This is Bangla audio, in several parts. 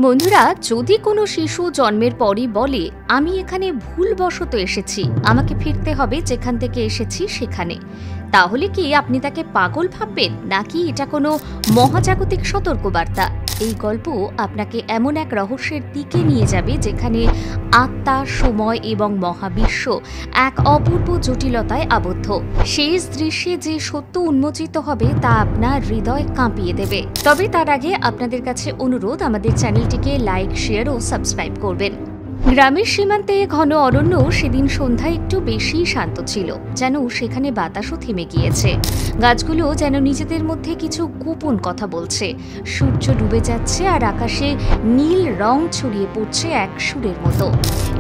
বন্ধুরা, যদি কোনো শিশু জন্মের পরই বলে আমি এখানে ভুলবশত এসেছি, আমাকে ফিরতে হবে যেখান থেকে এসেছি সেখানে, তাহলে কি আপনি তাকে পাগল ভাববেন, নাকি এটা কোনো মহাজাগতিক সতর্কবার্তা? এই গল্প আপনাকে এমন এক রহস্যের দিকে নিয়ে যাবে যেখানে আত্মা, সময় এবং মহাবিশ্ব এক অপূর্ব জটিলতায় আবদ্ধ। শেষ দৃশ্যে যে সত্য উন্মোচিত হবে তা আপনার হৃদয় কাঁপিয়ে দেবে। তবে তার আগে আপনাদের কাছে অনুরোধ, আমাদের চ্যানেলটিকে লাইক, শেয়ার ও সাবস্ক্রাইব করবেন। গ্রামের সীমান্তে ঘন অরণ্য সেদিন সন্ধ্যায় একটু বেশি শান্ত ছিল, যেন সেখানে বাতাসও থেমে গিয়েছে। গাছগুলো যেন নিজেদের মধ্যে কিছু গোপন কথা বলছে। সূর্য ডুবে যাচ্ছে আর আকাশে নীল রং ছড়িয়ে পড়ছে এক সুরের মতো।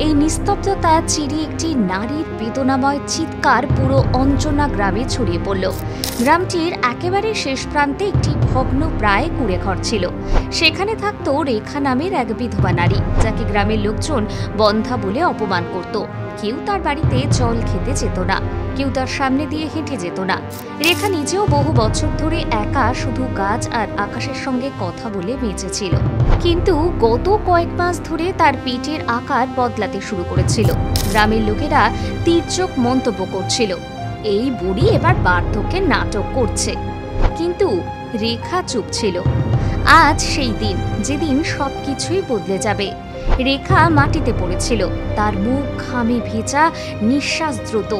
এই নিস্তব্ধতা চিরে একটি নারীর বেদনাময় চিৎকার পুরো অঞ্জনা গ্রামে ছড়িয়ে পড়ল। গ্রামটির একেবারে শেষ প্রান্তে একটি ভগ্ন প্রায় কুঁড়েঘর ছিল। সেখানে থাকত রেখা নামের এক বিধবা নারী, যাকে গ্রামের লোকজন বন্ধা বলে অপমান করত। কেউ তার বাড়িতে জল খেতে যেত না, কেউ তার সামনে দিয়ে হেঁটে যেত না। রেখা নিজেও বহু বছর ধরে একা শুধু গাছ আর আকাশের সঙ্গে কথা বলে বেঁচেছিল। কিন্তু গত কয়েক মাস ধরে তার পেটের আকার বদলাতে শুরু করেছিল। গ্রামের লোকেরা তীর্যক মন্তব্য করছিল, এই বুড়ি এবার বার্ধক্যের নাটক করছে। কিন্তু রেখা চুপ ছিল। আজ সেই দিন, যেদিন সবকিছুই বদলে যাবে। রেখা মাটিতে পড়েছিল, তার মুখ ঘামে ভেজা, নিঃশ্বাস দ্রুত।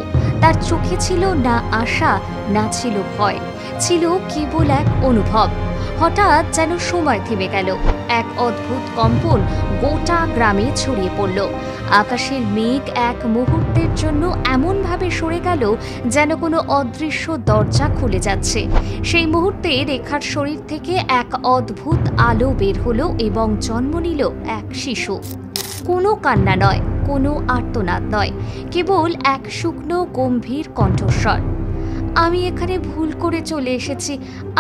তার চোখে ছিল না আশা, না ছিল ভয়, ছিল কেবল এক অনুভব। হঠাৎ যেন সময় থেমে গেল। এক অদ্ভুত কম্পন গোটা গ্রামে ছড়িয়ে পড়ল। আকাশের মেঘ এক মুহূর্তের জন্য এমনভাবে সরে গেল যেন কোনো অদৃশ্য দরজা খুলে যাচ্ছে। সেই মুহূর্তে রেখার শরীর থেকে এক অদ্ভুত আলো বের হলো এবং জন্ম নিল এক শিশু। কোনো কান্না নয়, কোনো আর্তনাদ নয়, কেবল এক শুকনো গম্ভীর কণ্ঠস্বর। আমি এখানে ভুল করে চলে এসেছি,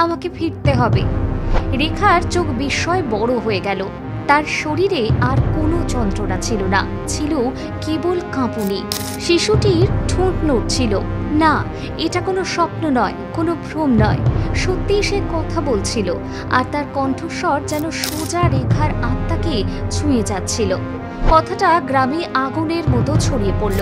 আমাকে ফিরতে হবে। রেখার চোখ বিস্ময় বড় হয়ে গেল। তার শরীরে আর কোনো যন্ত্রণা ছিল না, ছিল কেবল কাঁপুনি। শিশুটির ঠোঁট নড়ছিল। না, এটা কোনো স্বপ্ন নয়, কোনো ভ্রম নয়, সত্যি সে কথা বলছিল। আর তার কণ্ঠস্বর যেন সোজা রেখার আত্মাকে ছুঁয়ে যাচ্ছিল। কথাটা গ্রামে আগুনের মতো ছড়িয়ে পড়ল।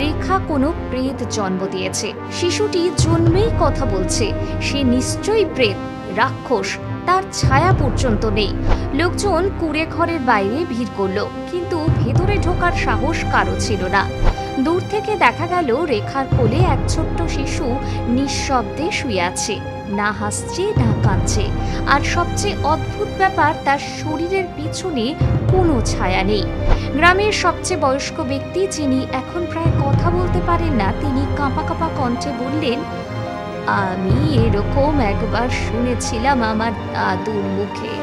রেখা কোনো প্রেত জন্ম দিয়েছে। শিশুটি জন্মেই কথা বলছে। সে নিশ্চয়ই প্রেত, রাক্ষস, তার ছায়া পর্যন্ত নেই। লোকজন কুঁড়ে ঘরের বাইরে ভিড় করল, কিন্তু ভেতরে ঢোকার সাহস কারো ছিল না। দূর থেকে দেখা গেল রেখার কোলে এক ছোট্ট শিশু নিঃশব্দে শুয়ে আছে, না হাসছে না কাঁদছে। আর সবচেয়ে অদ্ভুত ব্যাপার, তার শরীরের পিছনে কোনো ছায়া নেই। গ্রামের সবচেয়ে বয়স্ক ব্যক্তি, যিনি এখন প্রায় কথা বলতে পারেন না, তিনি কাঁপা কাঁপা কণ্ঠে বললেন, আমি এরকম একবার শুনেছিলাম আমার দাদুর মুখে।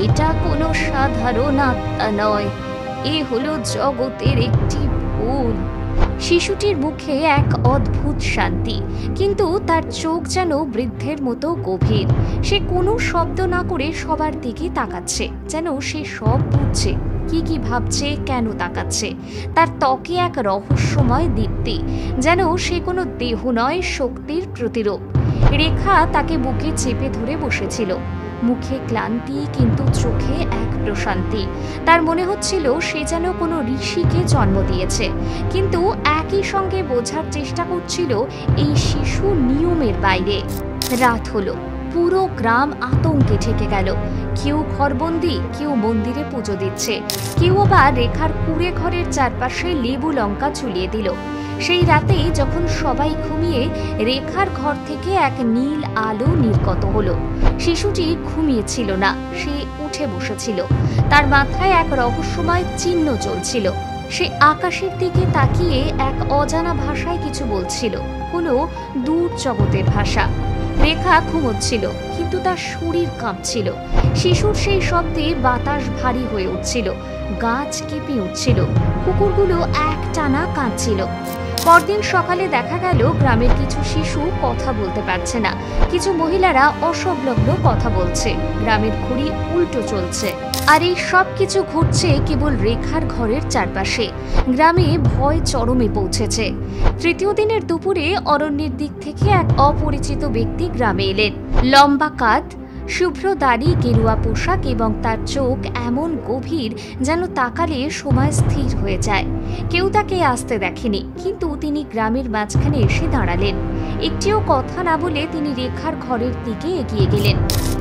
এটা কোনো সাধারণ আত্মা নয়, এ হলো জগতের একটি ভুল। শিশুটির মুখে এক অদ্ভুত শান্তি, কিন্তু তার চোখ যেন বৃদ্ধের মতো গভীর। সে কোনো শব্দ না করে সবার দিকে তাকাচ্ছে, যেন সে সব বুঝছে। কি কি ভাবছে, কেন তাকাচ্ছে। তার ত্বকে এক রহস্যময় দীপ্তি, যেন সে কোনো দেহ নয়, শক্তির প্রতিরূপ। রেখা তাকে বুকে চেপে ধরে বসেছিল। মুখে ক্লান্তি, কিন্তু চোখে এক প্রশান্তি। তার মনে হচ্ছিল সে যেন কোনো ঋষিকে জন্ম দিয়েছে, কিন্তু একই সঙ্গে বোঝার চেষ্টা করছিল এই শিশু নিয়মের বাইরে। রাত হলো, পুরো গ্রাম আতঙ্কে ঢেকে গেল। কেউ ঘরবন্দি, কেউ মন্দিরে পুজো দিচ্ছে, কেউ আবার রেখার কুঁড়ে ঘরের চারপাশে লেবু লঙ্কা ঝুলিয়ে দিল। সেই রাতেই যখন সবাই ঘুমিয়ে, রেখার ঘর থেকে এক নীল আলো নির্গত হলো। শিশুটি ঘুমিয়েছিল না, সে উঠে বসেছিল। তার মাথায় এক রহস্যময় চিহ্ন চলছিল। সে আকাশের দিকে তাকিয়ে এক অজানা ভাষায় কিছু বলছিল, কোনো দূর জগতের ভাষা। রেখা ঘুমোচ্ছিল, কিন্তু তার শরীর কাঁপছিল। শিশুর সেই শব্দে বাতাস ভারী হয়ে উঠছিল, গাছ কেঁপে উঠছিল, কুকুরগুলো একটানা কাঁদছিল। পরদিন সকালে দেখা গেল গ্রামের কিছু শিশু কথা বলতে পারছে না, কিছু মহিলারা অসংলগ্ন কথা বলছে, গ্রামের ঘড়ি উল্টো চলছে। আর এই সব কিছু ঘটছে কেবল রেখার ঘরের চারপাশে। গ্রামে ভয় চরমে পৌঁছেছে। তৃতীয় দিনের দুপুরে অরণ্যের দিক থেকে এক অপরিচিত ব্যক্তি গ্রামে এলেন। লম্বা কাঁধ, শুভ্র দাড়ি, গেরুয়া পোশাক এবং তার চোখ এমন গভীর যেন তাকালে সময় স্থির হয়ে যায়। কেউ তাকে আসতে দেখেনি, কিন্তু তিনি গ্রামের মাঝখানে এসে দাঁড়ালেন। একটিও কথা না বলে তিনি রেখার ঘরের দিকে এগিয়ে গেলেন।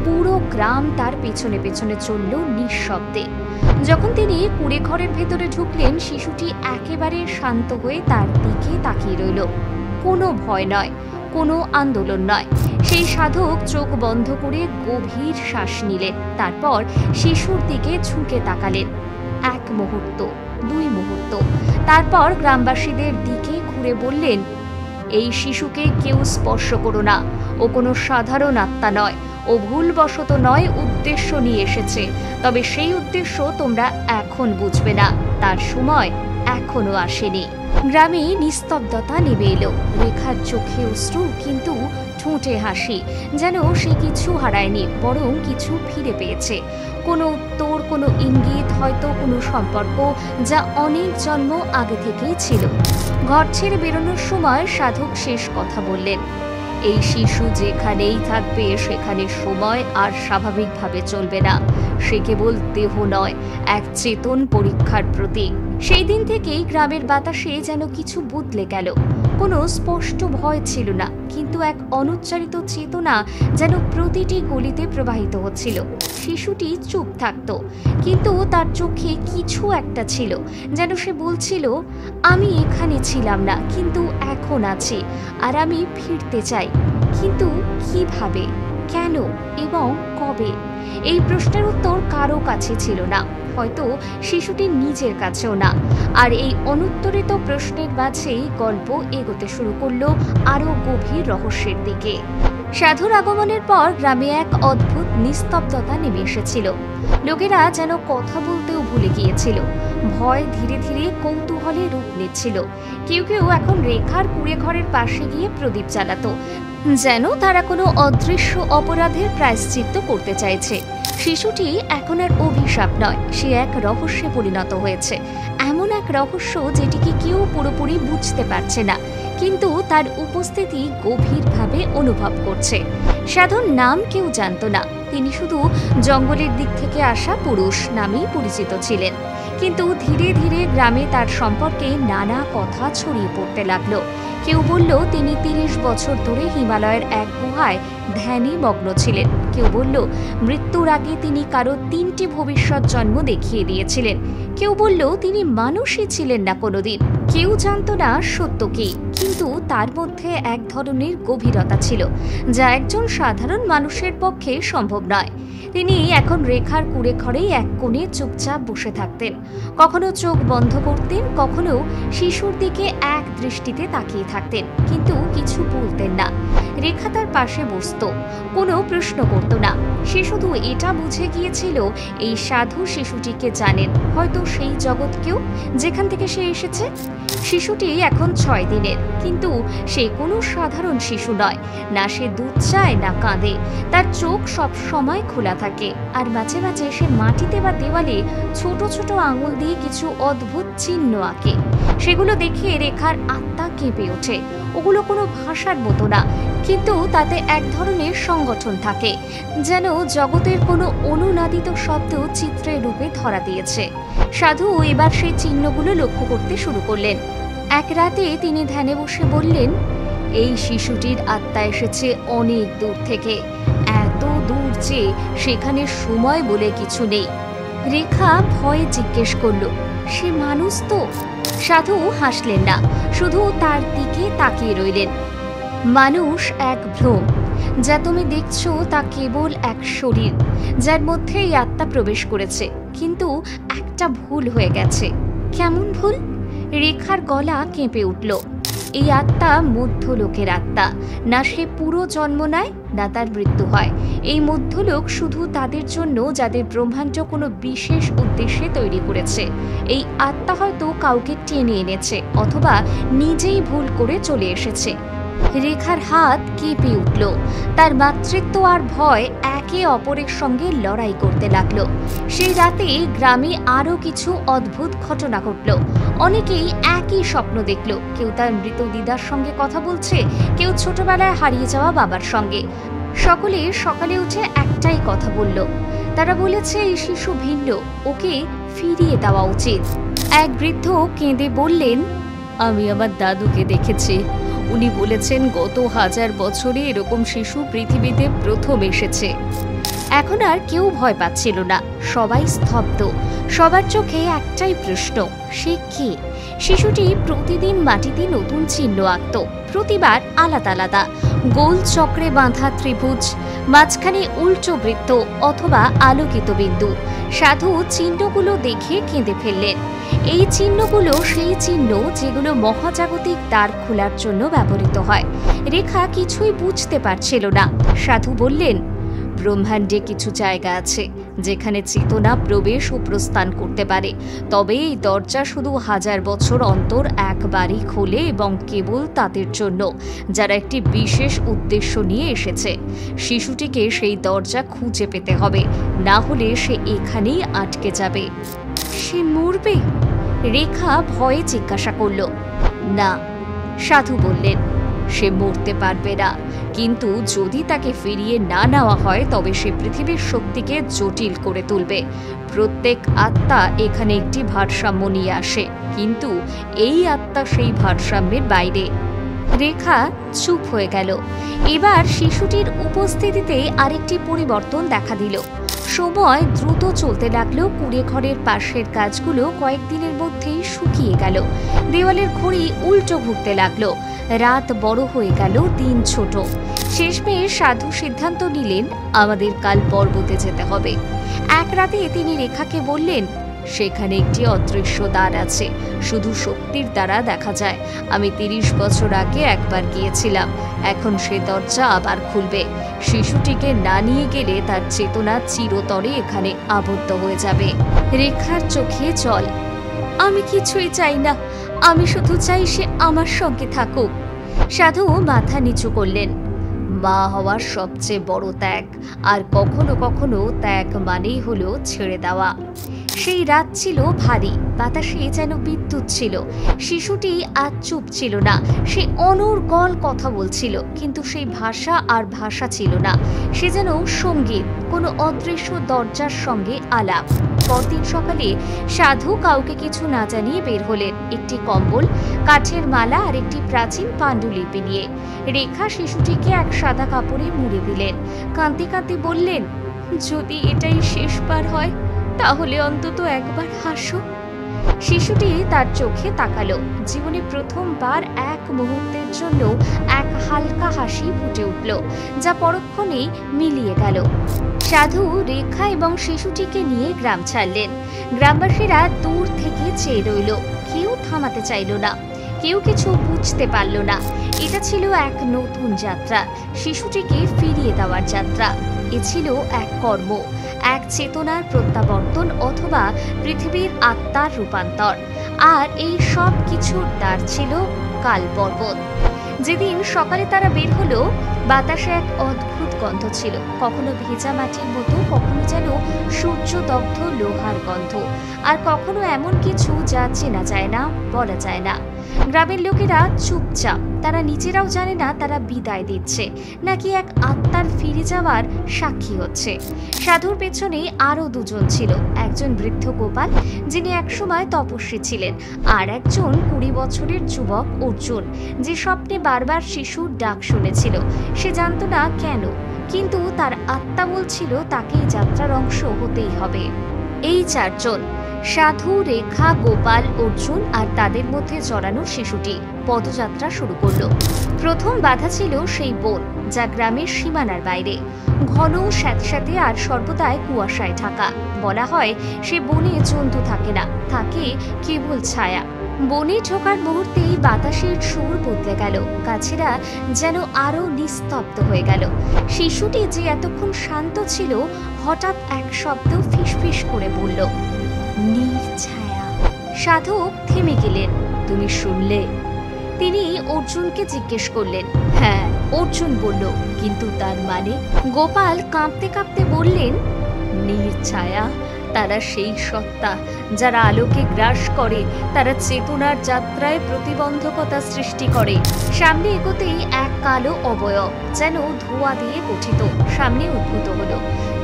পুরো গ্রাম তার পেছনে পেছনে চলল নিঃশব্দে। যখন তিনি কুঁড়ে ঘরের ভেতরে ঢুকলেন, শিশুটি একেবারে শান্ত হয়ে তার দিকে তাকিয়ে রইল। কোনো ভয় নয়, কোনো আন্দোলন নয়। সেই সাধক চোখ বন্ধ করে গভীর শ্বাস নিলেন, তারপর শিশুর দিকে ঝুঁকে তাকালেন। 1 মুহূর্ত, 2 মুহূর্ত, তারপর গ্রামবাসীদের দিকে ঘুরে বললেন, এই শিশুকে কেউ স্পর্শ করো না। ও কোনো সাধারণ আত্মা নয়। ও ভুলবশত নয়, উদ্দেশ্য নিয়ে এসেছে। তবে সেই উদ্দেশ্য তোমরা এখন বুঝবে না, তার সময় এখনো আসেনি। গ্রামে নিস্তব্ধতা নেমে এলো। রেখার চোখে অশ্রু, কিন্তু ঠোঁটে হাসি, যেন সে কিছু হারায়নি, বরং কিছু ফিরে পেয়েছে। কোনো উত্তর, কোনো ইঙ্গিত, হয়তো কোনো সম্পর্ক যা অনেক জন্ম আগে থেকেই ছিল। ঘর ছেড়ে বেরোনোর সময় সাধক শেষ কথা বললেন, এই শিশু যেখানেই থাকবে সেখানে সময় আর স্বাভাবিকভাবে চলবে না। সে কেবল দেহ নয়, এক চেতন পরীক্ষার প্রতীক। সেই দিন থেকেই গ্রামের বাতাসে যেন কিছু বদলে গেল। কোনো স্পষ্ট ভয় ছিল না, কিন্তু এক অনুচ্চারিত চেতনা যেন প্রতিটি গলিতে প্রবাহিত হচ্ছিল। শিশুটি চুপ থাকত, কিন্তু তার চোখে কিছু একটা ছিল, যেন সে বলছিল, আমি এখানে ছিলাম না, কিন্তু এখন আছি, আর আমি ফিরতে চাই। কিন্তু কিভাবে, কেন এবং কবে? এই প্রশ্নের উত্তর কারো কাছে ছিল না, হয়তো শিশুটির নিজের কাছেও না। আর এই অনুত্তরিত প্রশ্নের মাঝেই গল্প এগোতে শুরু করলো আরো গভীর রহস্যের দিকে। সাধুর আগমনের পর গ্রামে এক অদ্ভুত নিস্তব্ধতা নেমে এসেছিল। লোকেরা যেন কথা বলতেও ভুলে গিয়েছিল। ভয় ধীরে ধীরে কৌতূহলে রূপ নিচ্ছিল। কেউ কেউ এখন রেখার কুঁড়ে ঘরের পাশে গিয়ে প্রদীপ জ্বালাতো, যেন তারা কোনো অদৃশ্য অপরাধের প্রায়শ্চিত্ত করতে চাইছে। শিশুটি এখন আর অভিশাপ নয়, সে এক রহস্যে পরিণত হয়েছে। এমন এক রহস্য যেটিকে কেউ পুরোপুরি বুঝতে পারছে না, কিন্তু তার উপস্থিতি গভীরভাবে অনুভব করছে। সাধুর নাম কেউ জানত না, তিনি শুধু জঙ্গলের দিক থেকে আসা পুরুষ নামেই পরিচিত ছিলেন। কিন্তু ধীরে ধীরে গ্রামে তার সম্পর্কে নানা কথা ছড়িয়ে পড়তে লাগলো। কেউ বলল তিনি 30 বছর ধরে হিমালয়ের এক গুহায় ধ্যানে মগ্ন ছিলেন। কেউ বলল মৃত্যুর আগে তিনি কারো 3টি ভবিষ্যৎ জন্ম দেখিয়ে দিয়েছিলেন। কেউ বলল তিনি মানুষই ছিলেন না কোনোদিন। কেউ জানত না সত্য কি, কিন্তু তার মধ্যে এক ধরনের গভীরতা ছিল, যা একজন সাধারণ মানুষের পক্ষে সম্ভব নয়। তিনি এখন রেখার কুঁড়ে ঘরেই এক কোণে চুপচাপ বসে থাকতেন। কখনো চোখ বন্ধ করতেন, কখনো শিশুর দিকে এক দৃষ্টিতে তাকিয়ে থাকতেন, কিন্তু কিছু বলতেন না। রেখা তার পাশে বসত, কোনো প্রশ্ন করত না। সে শুধু এটা বুঝে গিয়েছিল এই সাধু শিশুটিকে জানেন, হয়তো সেই জগৎকেও যেখান থেকে সে এসেছে। শিশুটি এখন 6 দিনের, কিন্তু সে কোনো সাধারণ শিশু নয়। না সে দুধ চায়, না কাঁদে। তার চোখ সব সময় খোলা থাকে, আর মাঝে মাঝে সে মাটিতে বা দেওয়ালে ছোট ছোট আঙুল দিয়ে কিছু অদ্ভুত চিহ্ন আঁকে। সেগুলো দেখে রেখার আত্মা কেঁপে ওঠে। ওগুলো কোনো ভাষার মতো না, কিন্তু তাতে এক ধরনের সংগঠন থাকে, যেন জগতের কোনো অনুনাদিত শব্দ চিত্রের রূপে ধরা দিয়েছে। সাধু এবার সেই চিহ্নগুলো লক্ষ্য করতে শুরু করলেন। এক রাতে তিনি ধ্যানে বসে বললেন, এই শিশুটির আত্মা এসেছে অনেক দূর থেকে, এত দূর যে সেখানে সময় বলে কিছু নেই। রেখা ভয়ে জিজ্ঞেস করল, সে মানুষ তো? সাধু হাসলেন না, শুধু তার দিকে তাকিয়ে রইলেন। মানুষ এক ভ্রম, যা তুমি দেখছো তা কেবল এক শরীর, যার মধ্যে এই আত্মা প্রবেশ করেছে। কিন্তু একটা ভুল হয়ে গেছে। কেমন ভুল? রেখার গলা কেঁপে উঠল। এই আত্মা মধ্যলোকের আত্মা। না সে পুরো জন্ম নেয়, না তার মৃত্যু হয়। এই মধ্যলোক শুধু তাদের জন্য যাদের ব্রহ্মাণ্ড কোনো বিশেষ উদ্দেশ্যে তৈরি করেছে। এই আত্মা হয়তো কাউকে টেনে এনেছে, অথবা নিজেই ভুল করে চলে এসেছে। রেখার হাত কেঁপে উঠল। তার মাতৃত্ব আর ভয় একে অপরের সঙ্গে লড়াই করতে লাগলো। সেই রাতে গ্রামে আরো কিছু অদ্ভুত ঘটনা ঘটল। অনেকেই একই স্বপ্ন দেখল। কেউ তার মৃত দিদার সঙ্গে কথা বলছে, কেউ ছোটবেলায় হারিয়ে যাওয়া বাবার সঙ্গে, সকলে সকালে উঠে একটাই কথা বলল, তারা বলেছে এই শিশু ভিন্ন, ওকে ফিরিয়ে দেওয়া উচিত। এক বৃদ্ধ কেঁদে বললেন, আমি আমার দাদুকে দেখেছি, উনি বলেছেন গত 1000 বছরে এরকম শিশু পৃথিবীতে প্রথম এসেছে। এখন আর কেউ ভয় পাচ্ছিল না, সবাই স্তব্ধ। সবার চোখে একটাই প্রশ্ন, সে কে? শিশুটি প্রতিদিন মাটিতে নতুন চিহ্ন আঁকত, প্রতিবার আলাদা আলাদা, গোল চক্রে বাঁধা ত্রিভুজ, মাঝখানে উল্টো বৃত্ত অথবা আলোকিত বিন্দু। সাধু চিহ্নগুলো দেখে কেঁদে ফেললেন। এই চিহ্নগুলো সেই চিহ্ন যেগুলো মহাজাগতিক দ্বার খোলার জন্য ব্যবহৃত হয়। রেখা কিছুই বুঝতে পারছিল না। সাধু বললেন, ব্রহ্মাণ্ডে কিছু জায়গা আছে যেখানে চেতনা প্রবেশ ও প্রস্থান করতে পারে, তবে এই দরজা শুধু 1000 বছর অন্তর একবারই খোলে এবং কেবল তাদের জন্য যারা একটি বিশেষ উদ্দেশ্য নিয়ে এসেছে। শিশুটিকে সেই দরজা খুঁজে পেতে হবে, না হলে সে এখানেই আটকে যাবে। সে মরবে? রেখা ভয়ে জিজ্ঞাসা করল। না, সাধু বললেন, সে মরতে পারবে না, কিন্তু যদি তাকে ফিরিয়ে না নেওয়া হয় তবে সে পৃথিবীর শক্তিকে জটিল করে তুলবে। প্রত্যেক আত্মা এখানে একটি ভারসাম্য নিয়ে আসে, কিন্তু এই আত্মা সেই ভারসাম্যের বাইরে। রেখা চুপ হয়ে গেল। এবার শিশুটির উপস্থিতিতে আরেকটি পরিবর্তন দেখা দিল। সময় দ্রুত চলতে লাগলো। কুঁড়ে ঘরের পাশের কাজগুলো কয়েকদিনের মধ্যেই শুকিয়ে গেল। দেওয়ালের ঘড়ি উল্টো ঘুরতে লাগলো। রাত বড় হয়ে গেল, দিন ছোট। শেষমেশ সাধু সিদ্ধান্ত নিলেন, আমাদের কাল পর্বতে যেতে হবে। এক রাতে তিনি রেখাকে বললেন, সেখানে একটি অদৃশ্য দ্বার আছে, শুধু শক্তির দ্বারা দেখা যায়। আমি 30 বছর আগে একবার গিয়েছিলাম, এখন সে দরজা আবার খুলবে। শিশুটিকে না নিয়ে গেলে তার চেতনা চিরতরে এখানে আবদ্ধ হয়ে যাবে। রেখার চোখে জল। আমি কিছুই চাই না, আমি শুধু চাই সে আমার সঙ্গে থাকুক। সাধু মাথা নিচু করলেন। মা হওয়ার সবচেয়ে বড় ত্যাগ, আর কখনো কখনো ত্যাগ মানেই হলো ছেড়ে দেওয়া। সেই রাত ছিল ভারী, বাতাসে যেন বিদ্যুৎ ছিল। শিশুটি আজ চুপ ছিল না, সে অনর্গল কথা বলছিল, কিন্তু সেই ভাষা আর ভাষা ছিল না। সে যেন সঙ্গীত, কোনো অদৃশ্য দরজার সঙ্গে আলাপ। পরদিন সকালে সাধু কাউকে কিছু না জানিয়ে বের হলেন, একটি কম্বল, কাঠের মালা আর একটি প্রাচীন পাণ্ডুলিপি নিয়ে। রেখা শিশুটিকে এক সাদা কাপড়ে মুড়ে দিলেন। কাঁদতে কাঁদতে বললেন, যদি এটাই শেষবার হয় তাহলে অন্তত একবার হাসো। শিশুটি তার চোখে তাকালো। জীবনে প্রথমবার এক মুহূর্তের জন্য এক হালকা হাসি ফুটে উঠল, যা পরক্ষণেই মিলিয়ে গেল। সাধু রেখা এবং শিশুটিকে নিয়ে গ্রাম ছাড়লেন। গ্রামবাসীরা দূর থেকে চেয়ে রইল, কেউ থামাতে চাইল না, কেউ কিছু বুঝতে পারল না। এটা ছিল এক নতুন যাত্রা, শিশুটিকে ফিরিয়ে দেওয়ার যাত্রা। এ ছিল এক কর্ম, এক চেতনার প্রত্যাবর্তন অথবা পৃথিবীর আত্মার রূপান্তর। আর এই সব কিছুর দ্বার ছিল কাল পর্বত। যেদিন সকালে তারা বের হলো, বাতাসে এক অদ্ভুত গন্ধ ছিল, কখনো ভেজা মাটির মতো, কখনো যেন সূর্যদগ্ধ লোহার গন্ধ, আর কখনো এমন কিছু যা চেনা যায় না, বলা যায় না। গ্রামের লোকেরা চুপচাপ, তারা নিজেরাও জানে না তারা বিদায় দিচ্ছে নাকি এক আত্মার ফিরে যাওয়ার সাক্ষী হচ্ছে। সাধুর পেছনে আরো দুজন ছিল, একজন বৃদ্ধ গোপাল যিনি একসময় তপস্বী ছিলেন, আর একজন 20 বছরের যুবক অর্জুন, যে স্বপ্নে বারবার শিশুর ডাক শুনেছিল। সে জানত না কেন, কিন্তু তার আত্মা বলছিল তাকে এই যাত্রার অংশ হতেই হবে। এই চারজন, সাধু, রেখা, গোপাল, অর্জুন আর তাদের মধ্যে জড়ানো শিশুটি, পদযাত্রা শুরু করলো। প্রথম বাধা ছিল সেই বন, যা গ্রামের সীমানার বাইরে, ঘন স্যাঁতস্যাঁতে আর সর্বদাই কুয়াশায় ঢাকা। বলা হয় সে বনে জন্তু থাকে না, থাকে কেবল ছায়া। বনে ঢোকার মুহূর্তেই বাতাসের সুর বদলে গেল, গাছেরা যেন আরো নিস্তব্ধ হয়ে গেল। শিশুটি যে এতক্ষণ শান্ত ছিল, হঠাৎ এক শব্দ ফিসফিস করে বলল, নির্ছায়া। সাধক থেমে গেলেন। তুমি শুনলে? তিনি অর্জুনকে জিজ্ঞেস করলেন। হ্যাঁ, অর্জুন বলল, কিন্তু তার মানে? গোপাল কাঁপতে কাঁপতে বললেন, নির্ছায়া তারা সেই সত্তা যারা আলোকে গ্রাস করে, তারা চেতনার যাত্রায় প্রতিবন্ধকতা সৃষ্টি করে। সামনে এগোতেই এক কালো অবয়ব যেন ধোঁয়া দিয়ে গঠিত সামনে উদ্ভূত হলো।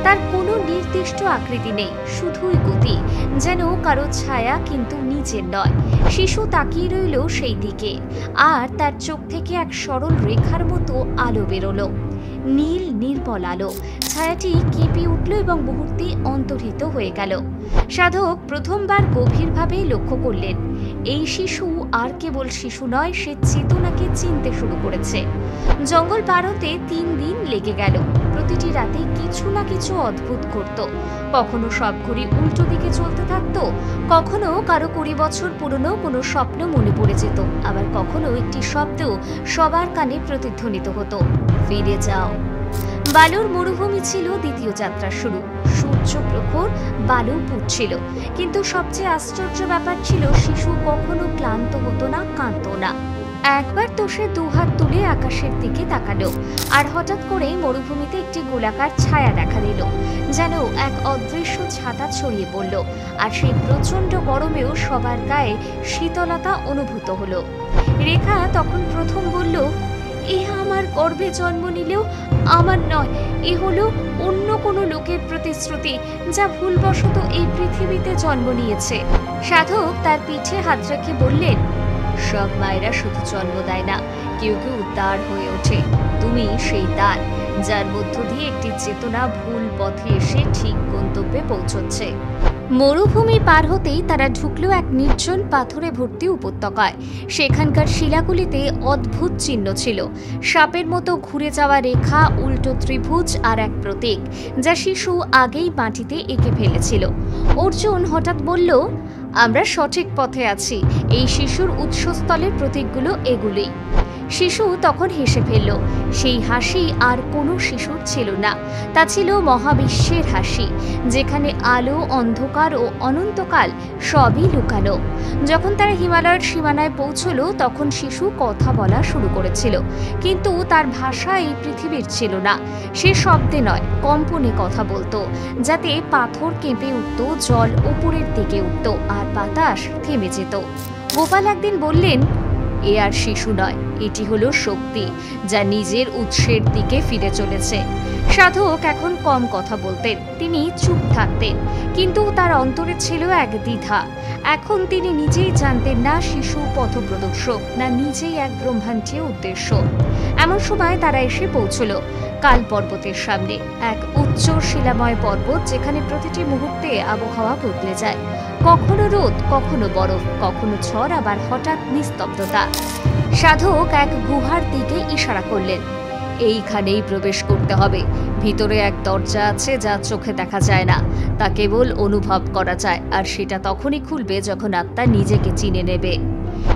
তার কোনো নির্দিষ্ট আকৃতি নেই, শুধুই গতি, যেন কারো ছায়া, কিন্তু নিজের নয়। শিশু তাকিয়ে রইল সেই দিকে, আর তার চোখ থেকে এক সরল রেখার মতো আলো বেরোলো, নীল নির্মল আলো। ছায়াটি কেঁপে উঠল এবং মুহূর্তে অন্তর্হিত হয়ে গেল। সাধক প্রথমবার গভীরভাবে লক্ষ্য করলেন, এই শিশু আর কেবল শিশু নয়, সে চেতনাকে চিনতে শুরু করেছে। জঙ্গল পার হতে 3 দিন লেগে গেল। প্রতিটি রাতে কিছু না কিছু অদ্ভুত ঘটত। কখনো সব ঘড়ি উল্টো দিকে চলতে থাকতো, কখনো কারো 20 বছর পুরনো কোনো স্বপ্ন মনে পড়ে যেত, আবার কখনো একটি শব্দ সবার কানে প্রতিধ্বনিত হতো, ফিরে যাও। বালুর মরুভূমি ছিল দ্বিতীয় যাত্রা শুরু। সূর্য প্রখর, বালু পুড়ছিল, কিন্তু সবচেয়ে আশ্চর্য ব্যাপার ছিল শিশু কখনো ক্লান্ত হতো না, কাঁদতো না। একবার তো সে 2 হাত তুলে আকাশের দিকে তাকালো, আর হঠাৎ করে মরুভূমিতে একটি গোলাকার ছায়া দেখা দিল, যেন এক অদৃশ্য ছাতা ছড়িয়ে পড়ল। আর সেই প্রচন্ড গরমেও সবার গায়ে শীতলতা অনুভূত হলো। রেখা তখন প্রথম বলল, এ আমার গর্ভে জন্ম নিলেও আমার নয়, এ হলো অন্য কোনো লোকের প্রতিশ্রুতি, যা ভুলবশত এই পৃথিবীতে জন্ম নিয়েছে। সাধক তার পিঠে হাত রেখে বললেন, সব মায়েরা শুধু জন্ম দেয় না, কেউ কেউ দ্বার হয়ে ওঠে। তুমি সেই দ্বার, যার মধ্য দিয়ে একটি চেতনা ভুল পথে এসে ঠিক গন্তব্যে পৌঁছচ্ছে। মরুভূমি পার হতেই তারা ঢুকলো এক নির্জন পাথরে ভর্তি উপত্যকায়। সেখানকার শিলাগুলিতে অদ্ভুত চিহ্ন ছিল, সাপের মতো ঘুরে যাওয়া রেখা, উল্টো ত্রিভুজ, আর এক প্রতীক যা শিশু আগেই মাটিতে এঁকে ফেলেছিল। অর্জুন হঠাৎ বলল, আমরা সঠিক পথে আছি, এই শিশুর উৎসস্থলের প্রতীকগুলো এগুলি। শিশু তখন হেসে ফেলল। সেই হাসি আর কোনো শিশুর ছিল না, তা ছিল মহাবিশ্বের হাসি, যেখানে আলো, অন্ধকার ও অনন্তকাল সবই লুকানো। যখন তারা হিমালয়ের সীমানায় পৌঁছলো, তখন শিশু কথা বলা শুরু করেছিল, কিন্তু তার ভাষা এই পৃথিবীর ছিল না। সে শব্দে নয়, কম্পনে কথা বলতো, যাতে পাথর কেঁপে উঠত, জল উপরের দিকে উঠত, আর বাতাস থেমে যেত। গোপাল একদিন বললেন, এ আর শিশু নয়, এটি হলো শক্তি, যা নিজের উৎসের দিকে ফিরে চলেছে। সাধক এখন কম কথা বলতেন, তিনি চুপ থাকতেন, কিন্তু তার অন্তরে ছিল এক দ্বিধা। এখন তিনি নিজেই জানতেন না শিশু পথপ্রদর্শক, না নিজেই এক ব্রহ্মাণ্ডীয় উদ্দেশ্য। এমন সময় তারা এসে পৌঁছল কাল পর্বতের সামনে, এক উচ্চ শিলাময় পর্বত, যেখানে প্রতিটি মুহূর্তে আবহাওয়া বদলে যায়। কখনো রোদ, কখনো বরফ, কখনো ঝড়, আবার হঠাৎ নিস্তব্ধতা। সাধক এক গুহার দিকে ইশারা করলেন, এইখানেই প্রবেশ করতে হবে। ভিতরে এক দরজা আছে যা চোখে দেখা যায় না, তা কেবল অনুভব করা যায়, আর সেটা তখনই খুলবে যখন আত্মা নিজেকে চিনে নেবে।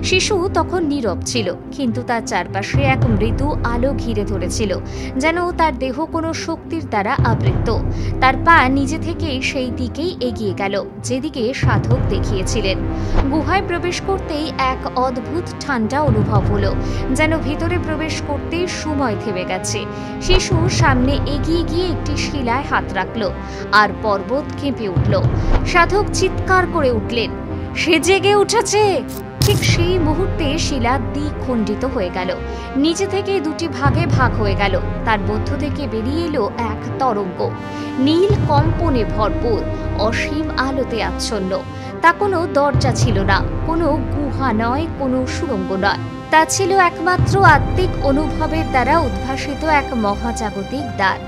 শিশু তখন নীরব ছিল, কিন্তু তার চারপাশে এক মৃদু আলো ঘিরে ধরেছিল, যেন তার দেহ কোনো শক্তির দ্বারা আবৃত। তার পা নিজে থেকেই সেই দিকেই এগিয়ে গেল যেদিকে সাধক দেখিয়েছিলেন। গুহায় প্রবেশ করতেই এক অদ্ভুত ঠান্ডা অনুভব হলো, যেন ভিতরে প্রবেশ করতেই সময় থেমে গেছে। শিশু সামনে এগিয়ে গিয়ে একটি শিলায় হাত রাখল, আর পর্বত কেঁপে উঠল। সাধক চিৎকার করে উঠলেন, সে জেগে উঠেছে! ঠিক সেই মুহূর্তে শিলা দ্বিখণ্ডিত হয়ে গেল, নিচে থেকে 2টি ভাগে ভাগ হয়ে গেল। তার মধ্য থেকে বেরিয়ে এলো এক তরঙ্গ, নীল কম্পনে ভরপুর, অসীম আলোতে আচ্ছন্ন। তা কোনো দরজা ছিল না, কোনো গুহা নয়, কোনো সুড়ঙ্গ নয়, তা ছিল একমাত্র আত্মিক অনুভবের দ্বারা উদ্ভাসিত এক মহাজাগতিক দ্বার।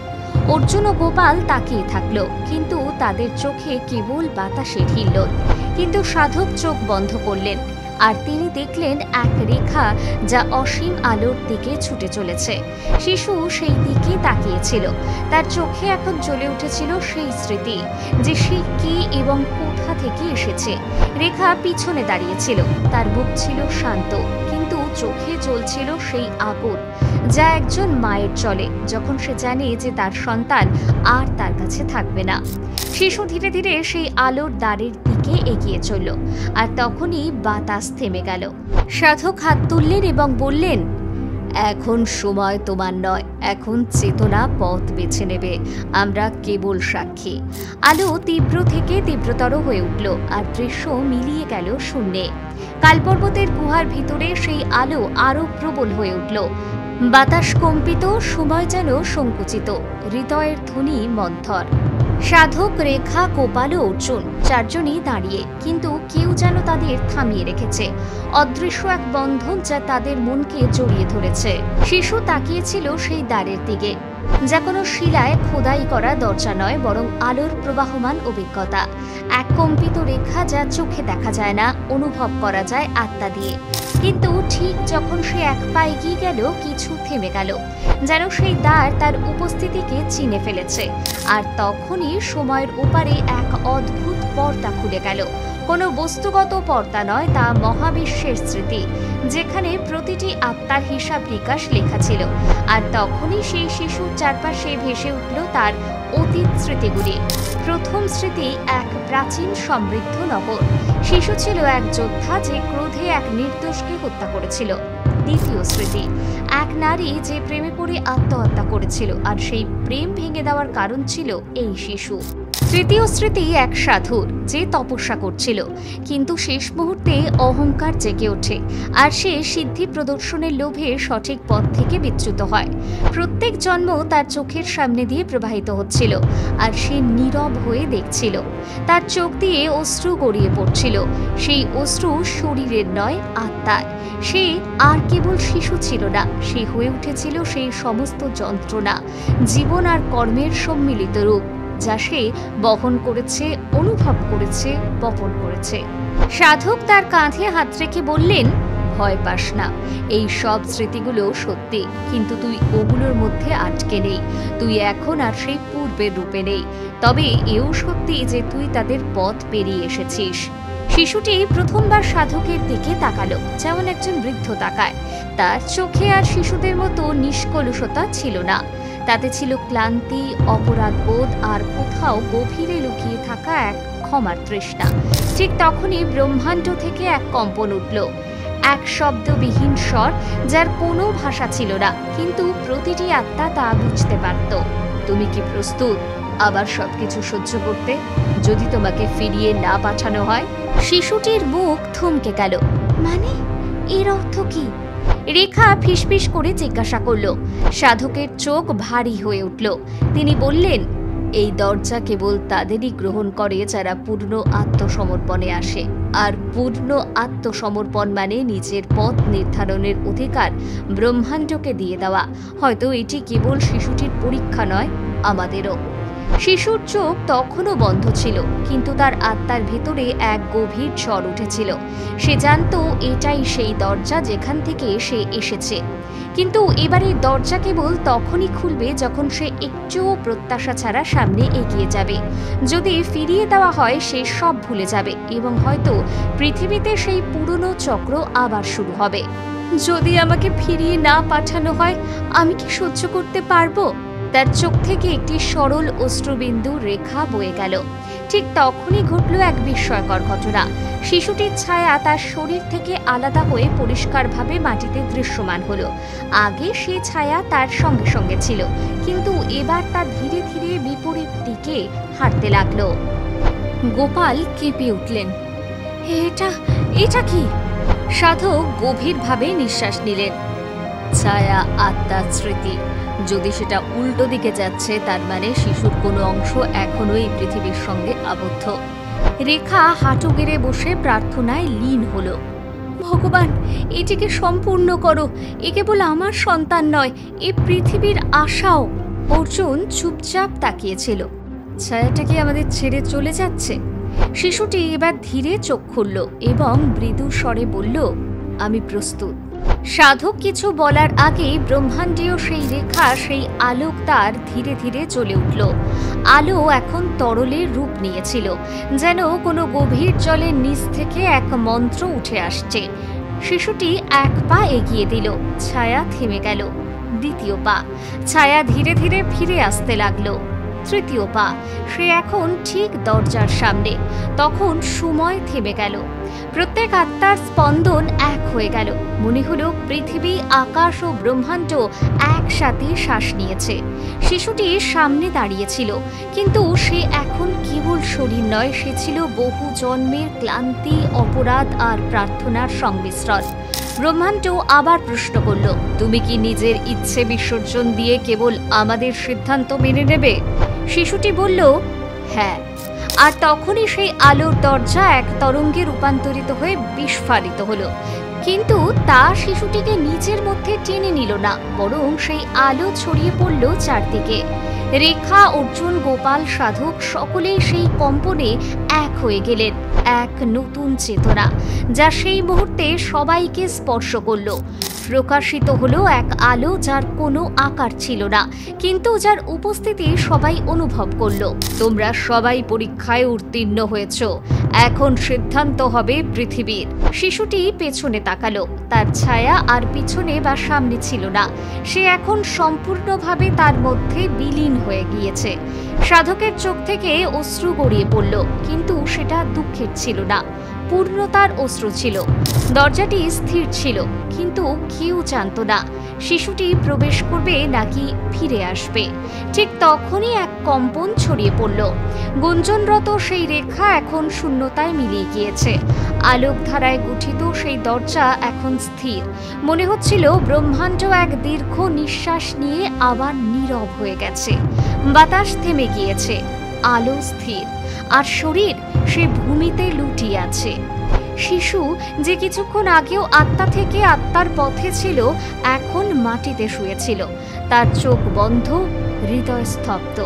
অর্জুন ও গোপাল তাকিয়ে থাকলো, কিন্তু তাদের চোখে কেবল বাতাসের হিল্লোল। কিন্তু সাধক চোখ বন্ধ করলেন, আর তিনি দেখলেন এক রেখা যা অসীম আলোর দিকে ছুটে চলেছে। শিশু সেই দিকে তাকিয়েছিল, তার চোখে এখন জ্বলে উঠেছিল সেই স্মৃতি, যে সে কে এবং কোথা থেকে এসেছে। রেখা পিছনে দাঁড়িয়েছিল, তার মুখ ছিল শান্ত, কিন্তু চোখে জ্বলছিল সেই আগুন, যা একজন মায়ের চলে যখন সে জানে যে তার সন্তান আর তার কাছে থাকবে না। শিশু ধীরে ধীরে সেই আলোর দ্বারের দিকে এগিয়ে চলল, আর তখনই বাতাস থেমে গেল। সাধক হাত তুললেন এবং বললেন, এখন সময় তোমার নয়, এখন চেতনা পথ বেছে নেবে, আমরা কেবল সাক্ষী। আলো তীব্র থেকে তীব্রতর হয়ে উঠল, আর দৃশ্য মিলিয়ে গেল শূন্যে। কালপর্বতের গুহার ভিতরে সেই আলো আরো প্রবল হয়ে উঠল। বাতাস কম্পিত, সময় যেন সংকুচিত, হৃদয়ের ধ্বনি মন্থর। সাধক, রেখা, গোপাল ও অর্জুন চারজনই দাঁড়িয়ে, কিন্তু কেউ যেন তাদের থামিয়ে রেখেছে। অদৃশ্য এক বন্ধন যা তাদের মনকে জড়িয়ে ধরেছে। শিশু তাকিয়েছিল সেই দ্বারের দিকে, যা কোনো শিলায় খোদাই করা দরজা নয়, বরং আলোর প্রবাহমান অভিজ্ঞতা। এক কম্পিত রেখা যা চোখে দেখা যায় না, অনুভব করা যায় আত্মা দিয়ে। কিন্তু ঠিক যখন সে এক পা এগিয়ে গেল, কিছু থেমে গেল, যেন সেই দ্বার তার উপস্থিতিকে চিনে ফেলেছে। আর তখনই সময়ের ওপারে এক অদ্ভুত পর্দা খুলে গেল। কোনো বস্তুগত পর্দা নয়, তা মহাবিশ্বের স্মৃতি, যেখানে প্রতিটি আত্মার হিসাব নিকাশ লেখা ছিল। আর তখনই সেই শিশুর চারপাশে ভেসে উঠল তার অতীত স্মৃতিগুলি। প্রথম স্মৃতি এক প্রাচীন সমৃদ্ধ নগর। শিশু ছিল এক যোদ্ধা যে ক্রোধে এক নির্দোষকে হত্যা করেছিল। দ্বিতীয় স্মৃতি এক নারী যে প্রেমে পড়ে আত্মহত্যা করেছিল, আর সেই প্রেম ভেঙে দেওয়ার কারণ ছিল এই শিশু। তৃতীয় স্মৃতি এক সাধুর যে তপস্যা করছিল, কিন্তু শেষ মুহূর্তে অহংকার জেগে ওঠে, আর সে সিদ্ধি প্রদর্শনের লোভে সঠিক পথ থেকে বিচ্যুত হয়। প্রত্যেক জন্ম তার চোখের সামনে দিয়ে প্রবাহিত হচ্ছিল, আর সে নীরব হয়ে দেখছিল। তার চোখ দিয়ে অশ্রু গড়িয়ে পড়ছিল, সেই অশ্রু শরীরের নয়, আত্মার। সে আর কেবল শিশু ছিল না, সে হয়ে উঠেছিল সেই সমস্ত যন্ত্রণা, জীবন আর কর্মের সম্মিলিত রূপ, যা সে বহন করেছে, অনুভব করেছে, বপন করেছে। সাধক তার কাঁধে হাত রেখে বললেন, ভয় পাস না, এই সব স্মৃতিগুলো সত্যি, কিন্তু তুই ওগুলোর মধ্যে আটকে নেই। তুই এখন আর সেই পূর্বের রূপে নেই, তবে এও সত্যি যে তুই তাদের পথ পেরিয়ে এসেছিস। শিশুটি প্রথমবার সাধকের দিকে তাকালো, যেমন একজন বৃদ্ধ তাকায়। তার চোখে আর শিশুদের মতো নিষ্কলুষতা ছিল না, তাতে ছিল ক্লান্তি, অপরাধবোধ, আর কোথাও গভীরে লুকিয়ে থাকা এক ক্ষমার তৃষ্ণা। ঠিক তখনই ব্রহ্মাণ্ড থেকে এক কম্পন উঠল, এক শব্দবিহীন স্বর, যার কোনো ভাষা ছিল না, কিন্তু প্রতিটি আত্মা তা বুঝতে পারত। তুমি কি প্রস্তুত আবার সবকিছু সহ্য করতে, যদি তোমাকে ফিরিয়ে না পাঠানো হয়? শিশুটির মুখ থমকে গেল। মানে, এর অর্থ কি? রেখা ফিসফিস করে জিজ্ঞাসা করল। সাধকের চোখ ভারী হয়ে উঠল। তিনি বললেন, এই দরজা কেবল তাদেরই গ্রহণ করে যারা পূর্ণ আত্মসমর্পণে আসে। আর পূর্ণ আত্মসমর্পণ মানে নিজের পথ নির্ধারণের অধিকার ব্রহ্মাণ্ডকে দিয়ে দেওয়া। হয়তো এটি কেবল শিশুটির পরীক্ষা নয়, আমাদেরও। শিশুর চোখ তখনও বন্ধ ছিল, কিন্তু তার আত্মার ভেতরে এক গভীর ঝড় উঠেছিল। সে জানত এটাই সেই দরজা যেখান থেকে সে এসেছে। কিন্তু এবারে দরজা কেবল তখনই খুলবে যখন সে একটুও প্রত্যাশা ছাড়া সামনে এগিয়ে যাবে। যদি ফিরিয়ে দেওয়া হয়, সে সব ভুলে যাবে, এবং হয়তো পৃথিবীতে সেই পুরনো চক্র আবার শুরু হবে। যদি আমাকে ফিরিয়ে না পাঠানো হয়, আমি কি সহ্য করতে পারবো? তার চোখ থেকে একটি সরল অশ্রুবিন্দু রেখা বয়ে গেল। ঠিক তখনই ঘটল এক বিস্ময়কর ঘটনা। শিশুটির ছায়া তার শরীর থেকে আলাদা হয়ে পরিষ্কারভাবে মাটিতে দৃশ্যমান হলো। আগে সে ছায়া তার সঙ্গে সঙ্গে ছিল, কিন্তু এবার তা ধীরে ধীরে বিপরীত দিকে হাঁটতে লাগলো। গোপাল কেঁপে উঠলেন। এটা কি? সাধক গভীরভাবে নিঃশ্বাস নিলেন। ছায়া, আত্মা, স্মৃতি। যদি সেটা উল্টো দিকে যাচ্ছে, তার মানে শিশুর কোনো অংশ এখনো এই পৃথিবীর সঙ্গে আবদ্ধ। রেখা হাঁটু গেড়ে বসে প্রার্থনায় লীন হলো। ভগবান, এটিকে সম্পূর্ণ করো। এ কেবল আমার সন্তান নয়, এ পৃথিবীর আশাও। অর্জুন চুপচাপ তাকিয়েছিল। ছায়াটা কি আমাদের ছেড়ে চলে যাচ্ছে? শিশুটি এবার ধীরে চোখ খুলল এবং মৃদু স্বরে বলল, আমি প্রস্তুত। সাধক কিছু বলার আগেই ব্রহ্মাণ্ডীয় সেই রেখা, সেই আলোক তার ধীরে ধীরে জ্বলে উঠল। আলো এখন তরলের রূপ নিয়েছিল, যেন কোনো গভীর জলের নিচ থেকে এক মন্ত্র উঠে আসছে। শিশুটি এক পা এগিয়ে দিল, ছায়া থেমে গেল। দ্বিতীয় পা, ছায়া ধীরে ধীরে ফিরে আসতে লাগলো। তৃতীয় পা। সে এখন ঠিক দরজার সামনে। তখন সময় থেমে গেল। প্রত্যেক আত্মার স্পন্দন এক হয়ে গেল। মনে হলো পৃথিবী, আকাশ ও ব্রহ্মাণ্ড একসাথে শ্বাস নিয়েছে। শিশুটি সামনে দাঁড়িয়েছিল, কিন্তু সে এখন কেবল শরীর নয়, সে ছিল বহু জন্মের ক্লান্তি, অপরাধ আর প্রার্থনার সংমিশ্রণ। ব্রহ্মাণ্ড আবার প্রশ্ন করল, তুমি কি নিজের ইচ্ছে বিসর্জন দিয়ে কেবল আমাদের সিদ্ধান্ত মেনে নেবে? শিশুটি বলল, হ্যাঁ। আর তখনই সেই আলোর দরজা এক তরঙ্গে রূপান্তরিত হয়ে বিস্ফারিত হলো। কিন্তু তা শিশুটিকে নিজের মধ্যে টেনে নিল না, বরং সেই আলো ছড়িয়ে পড়ল চারদিকে। রেখা, অর্জুন, গোপাল, সাধক সকলেই সেই কম্পনে এক হয়ে গেলেন। এক নতুন চেতনা, যা সেই মুহূর্তে সবাইকে স্পর্শ করল। প্রকাশিত হলো এক আলো যার কোনো আকার ছিল না, কিন্তু যার উপস্থিতি সবাই অনুভব করলো। তোমরা সবাই পরীক্ষায় উত্তীর্ণ হয়েছ, এখন সিদ্ধান্ত হবে পৃথিবীর। শিশুটি পেছনে তাকালো। তার ছায়া আর পিছনে বা সামনে ছিল না। সে এখন সম্পূর্ণভাবে তার মধ্যে বিলীন হয়ে গিয়েছে। সাধকের চোখ থেকে অশ্রু গড়িয়ে পড়ল, কিন্তু সেটা দুঃখের ছিল না, পূর্ণতার অশ্রু ছিল। দরজাটি স্থির ছিল, কিন্তু কেউ জানত না শিশুটি প্রবেশ করবে নাকি ফিরে আসবে। ঠিক তখনই এক কম্পন ছড়িয়ে পড়ল। গুঞ্জনরত সেই রেখা এখন শূন্যতায় মিলিয়ে গিয়েছে। আলোকধারায় গঠিত সেই দরজা এখন স্থির। মনে হচ্ছিল ব্রহ্মাণ্ড এক দীর্ঘ নিঃশ্বাস নিয়ে আবার নীরব হয়ে গেছে। বাতাস থেমে গিয়েছে, আলো স্থির, আর শরীর সে ভূমিতে লুটিয়ে আছে। শিশু, যে কিছুক্ষণ আগেও আত্মা থেকে আত্মার পথে ছিল, এখন মাটিতে শুয়েছিল। তার চোখ বন্ধ, হৃদয় স্তব্ধ।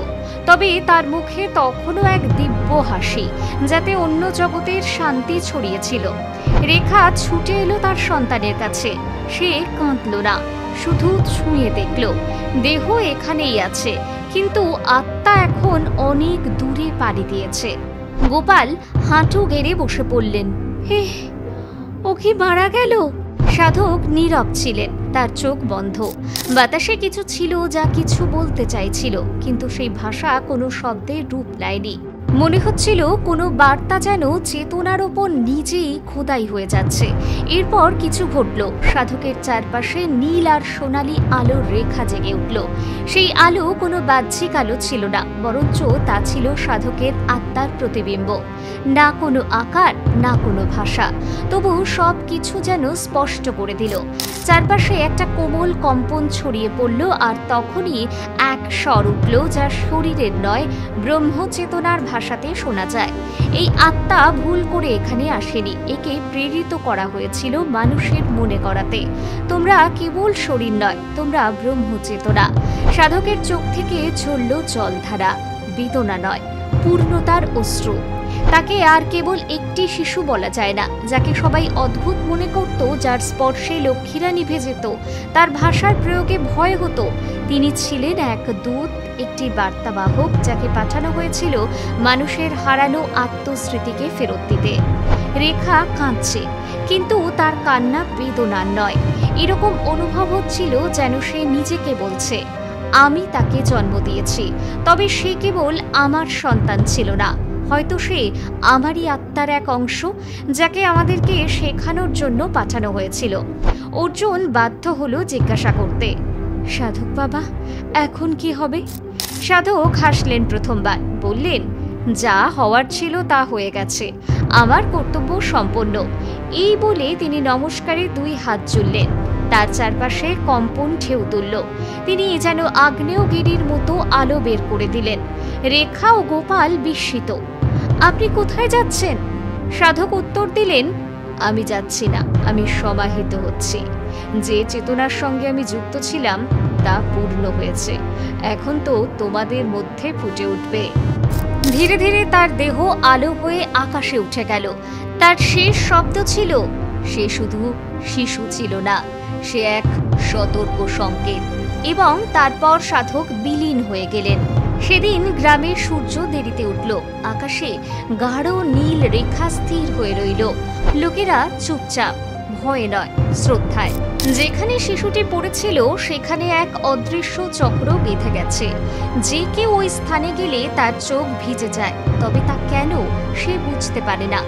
তবে তার মুখে তখনও এক দিব্য হাসি, যাতে অন্য জগতের শান্তি ছড়িয়েছিল। রেখা ছুটে এলো তার সন্তানের কাছে। সে কাঁদল না, শুধু ছুঁয়ে দেখল। দেহ এখানেই আছে, কিন্তু আত্মা এখন অনেক দূরে পাড়ি দিয়েছে। গোপাল হাঁটু গেড়ে বসে পড়লেন। হে, ও কি মারা গেল? সাধক নীরব ছিলেন, তার চোখ বন্ধ। বাতাসে কিছু ছিল যা কিছু বলতে চাইছিল, কিন্তু সেই ভাষা কোনো শব্দের রূপ নেয়নি। মনে হচ্ছিল কোনো বার্তা যেন চেতনার ওপর নিজেই খোদাই হয়ে যাচ্ছে। এরপর কিছু ঘটল। সাধকের চারপাশে নীল আর সোনালি আলোর রেখা জেগে উঠল। সেই আলো কোনো বাহ্যিক আলো ছিল না, বরঞ্চ তা ছিল সাধকের আত্মার প্রতিবিম্ব। না কোনো আকার, না কোনো ভাষা, তবু সব কিছু যেন স্পষ্ট করে দিল। চারপাশে একটা কোমল কম্পন ছড়িয়ে পড়ল, আর তখনই এক স্বর উঠল, যা শরীরের নয়, ব্রহ্মচেতনার ভাষাতে শোনা যায়। এই আত্মা ভুল করে এখানে আসেনি, একে প্রেরিত করা হয়েছিল মানুষের মনে করাতে। তোমরা কেবল শরীর নয়, তোমরা ব্রহ্মচেতনা। সাধকের চোখ থেকে ঝরল জলধারা, বেদনা নয়, পূর্ণতার অশ্রু। তাকে আর কেবল একটি শিশু বলা যায় না, যাকে সবাই অদ্ভুত মনে করত, যার স্পর্শে লক্ষ্মীরা নিভে যেত, তার ভাষার প্রয়োগে ভয় হতো। তিনি ছিলেন এক দূত, একটি বার্তাবাহক, যাকে পাঠানো হয়েছিল মানুষের হারানো আত্মস্মৃতিকে ফেরত দিতে। রেখা কাঁদছে, কিন্তু তার কান্না বেদনার নয়। এরকম অনুভব হচ্ছিল যেন সে নিজেকে বলছে, আমি তাকে জন্ম দিয়েছি, তবে সে কেবল আমার সন্তান ছিল না। হয়তো সে আমারই আত্মার এক অংশ, যাকে আমাদেরকে শেখানোর জন্য পাঠানো হয়েছিল। অর্জুন বাধ্য হলো জিজ্ঞাসা করতে, সাধক বাবা, এখন কি হবে? সাধক হাসলেন প্রথমবার, বললেন, যা হওয়ার ছিল তা হয়ে গেছে, আমার কর্তব্য সম্পন্ন। এই বলে তিনি নমস্কারে দুই হাত জুড়লেন। তার চারপাশে কম্পন ঢেউ তুলল। তিনি যেন আগ্নেয়গিরির মতো আলো বের করে দিলেন। রেখা ও গোপাল বিস্মিত। আপনি কোথায় যাচ্ছেন? সাধক উত্তর দিলেন, আমি যাচ্ছি না, আমি সমাহিত হচ্ছি। যে চেতনার সঙ্গে আমি যুক্ত ছিলাম তা পূর্ণ হয়েছে, এখন তো তোমাদের মধ্যে ফুটে উঠবে। ধীরে ধীরে তার দেহ আলো হয়ে আকাশে উঠে গেল। তার শেষ শব্দ ছিল, সে শুধু শিশু ছিল না, সে এক সতর্ক সংকেত। এবং তারপর সাধক বিলীন হয়ে গেলেন। সেদিন গ্রামের সূর্য দেরিতে উঠল। আকাশে গাঢ় নীল রেখা স্থির হয়ে রইল। লোকেরা চুপচাপ, ভয়ে নয়, শ্রদ্ধায়। যেখানে শিশুটি পড়েছিল সেখানে এক অদৃশ্য চক্র বেঁধে গেছে। যে কেউ ওই স্থানে গেলে তার চোখ ভিজে যায়, তবে তা কেন সে বুঝতে পারে না।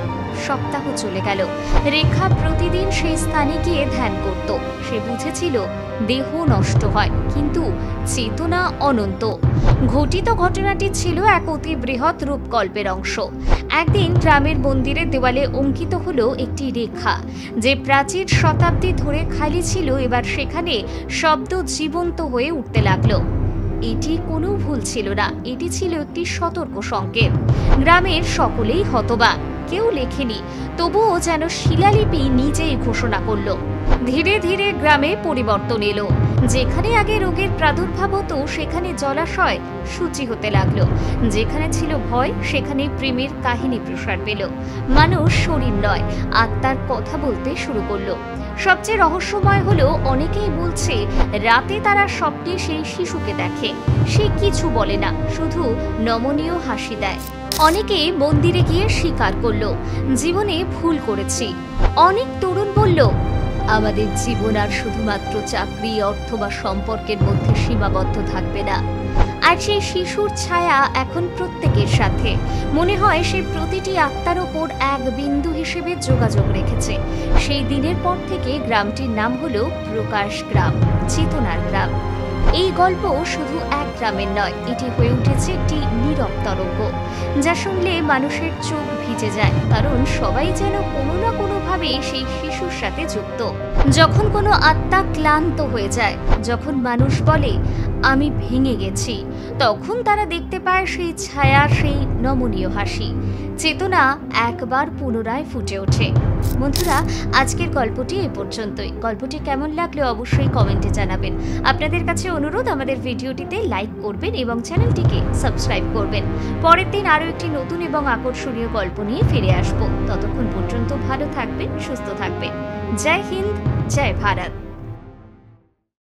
সপ্তাহ চলে গেল। রেখা প্রতিদিন সেই স্থানে গিয়ে ধ্যান করত। সে বুঝেছিল দেহ নষ্ট হয়, কিন্তু চেতনা অনন্ত। ঘটিত ঘটনাটি ছিল এক অতি বৃহৎ রূপকল্পের অংশ। একদিন গ্রামের মন্দিরের দেওয়ালে অঙ্কিত হলো একটি রেখা, যে প্রাচীর শতাব্দী ধরে খালি ছিল, এবার সেখানে শব্দ জীবন্ত হয়ে উঠতে লাগলো। এটি কোনো ভুল ছিল না, এটি ছিল একটি সতর্ক সংকেত। গ্রামের সকলেই হতবাক, কেউ লেখেনি, তবুও যেন শিলালিপি নিজেই ঘোষণা করলো। ধীরে ধীরে গ্রামে পরিবর্তন এলো। যেখানে আগে রোগের প্রাদুর্ভাব হতো সেখানে জলাশয় সূচি হতে লাগলো। যেখানে ছিল ভয় সেখানে প্রেমের কাহিনী প্রসার পেল। মানুষ শরীর নয়, আত্মার কথা বলতে শুরু করলো। সবচেয়ে রহস্যময় হলো, অনেকেই বলছে রাতে তারা স্বপ্নে সেই শিশুকে দেখে। সে কিছু বলে না, শুধু নমনীয় হাসি দেয়। অনেকে মন্দিরে গিয়ে স্বীকার করলো, জীবনে ভুল করেছি। অনেক তরুণ বলল, আমাদের জীবন আর শুধুমাত্র চাকরি, অর্থ বা সম্পর্কের মধ্যে সীমাবদ্ধ থাকবে না। আর সেই শিশুর ছায়া এখন প্রত্যেকের সাথে। মনে হয় সে প্রতিটি আত্মার ওপর এক বিন্দু হিসেবে যোগাযোগ রেখেছে। সেই দিনের পর থেকে গ্রামটির নাম হলো প্রকাশ গ্রাম, চেতনার গ্রাম। এই গল্প শুধু এক গ্রামের নয়, এটি হয়ে উঠেছে একটি নীরব তরঙ্গ, যা শুনলে মানুষের চোখ ভিজে যায়। কারণ সবাই যেন কোনো না কোনোভাবে সেই শিশুর সাথে যুক্ত। যখন কোনো আত্মা ক্লান্ত হয়ে যায়, যখন মানুষ বলে আমি ভেঙে গেছি, তখন তারা দেখতে পায় সেই ছায়া, সেই নমনীয় হাসি। চেতনা একবার পুনরায় ফুটে ওঠে। বন্ধুরা, আজকের গল্পটি এ পর্যন্তই। গল্পটি কেমন লাগলো অবশ্যই কমেন্টে জানাবেন। আপনাদের কাছে অনুরোধ, আমাদের ভিডিওটিতে লাইক করবেন এবং চ্যানেলটিকে সাবস্ক্রাইব করবেন। পরের দিন আরও একটি নতুন এবং আকর্ষণীয় গল্প নিয়ে ফিরে আসবো। ততক্ষণ পর্যন্ত ভালো থাকবেন, সুস্থ থাকবেন। জয় হিন্দ, জয় ভারত।